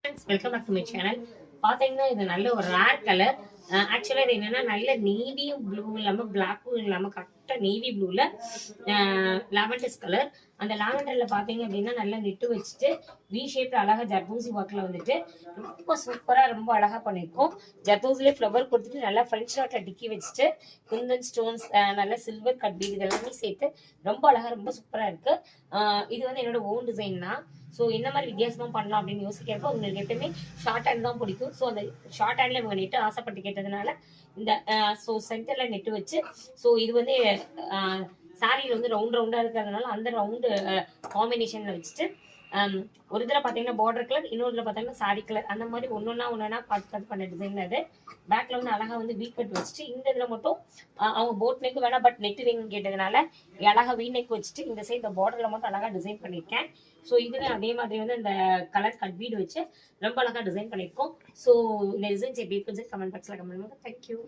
Welcome back to my channel. பாத்தீங்கன்னா இது நல்ல ஒரு ரேர் கலர். ஆக்சுவலா இது என்னன்னா நல்ல நேவியும் ப்ளூ இல்லாம பிளாக்கும் இல்லாம கரெக்டா நேவி ப்ளூல லாவெண்டர்ஸ் கலர். அந்த லாவெண்டர்ல பாத்தீங்க அப்படின்னா நல்லா நெட்டு வச்சுட்டு வி ஷேப்ல அழகா ஜர்தோசி ஒர்க்ல வந்துட்டு ரொம்ப சூப்பரா ரொம்ப அழகா பண்ணிருக்கோம். ஜர்தோசிலே ஃப்ளவர் கொடுத்துட்டு நல்லா ஃப்ரெஞ்ச் நாட்ல டிக்கி வச்சுட்டு குந்தன் ஸ்டோன்ஸ் நல்ல சில்வர் கட் பீட் இதெல்லாமே சேர்த்து ரொம்ப அழகா ரொம்ப சூப்பரா இருக்கு. இது வந்து என்னோட ஓன் டிசைன் தான். ஸோ என்ன மாதிரி வித்தியாசமா பண்ணலாம் அப்படின்னு யோசிக்கிறப்போ உங்களுக்கு எப்பயுமே ஷார்ட் ஹேண்ட் தான் பிடிக்கும். ஸோ அந்த ஷார்ட் ஹேண்ட்ல இவங்க நெட்டு ஆசைப்பட்டு கேட்டதுனால இந்த ஸோ சென்டர்ல நெட்டு வச்சு ஸோ இது வந்து சாரியில் வந்து ரவுண்டா இருக்கிறதுனால அந்த ரவுண்டு காம்பினேஷன்ல வச்சுட்டு ஒரு இதில் பார்த்தீங்கன்னா பார்டர் கலர், இன்னொரு இதில் பார்த்தீங்கன்னா சாரி கலர், அந்த மாதிரி ஒன்னொன்னா பார்த்து கட் பண்ண டிசைன் அது. பேக்ல வந்து அழகா வந்து வீ கட் வச்சுட்டு இந்த இதில் மட்டும் அவங்க போட் நெக் வேணா பட் நெட் வேணும்னு கேட்டதுனால அழகா வீ நெக் வச்சுட்டு இந்த சைட் இந்த பார்டர்ல மட்டும் அழகா டிசைன் பண்ணியிருக்கேன். ஸோ இதுல அதே மாதிரி வந்து அந்த கலர் கட் பீட் வச்சு ரொம்ப அழகா டிசைன் பண்ணியிருக்கோம். ஸோ இந்த டிசைன்ஸ் எப்படி இருக்குன்னு கமெண்ட் பாக்ஸ்ல கமெண்ட் பண்ணுங்க. தேங்க்யூ.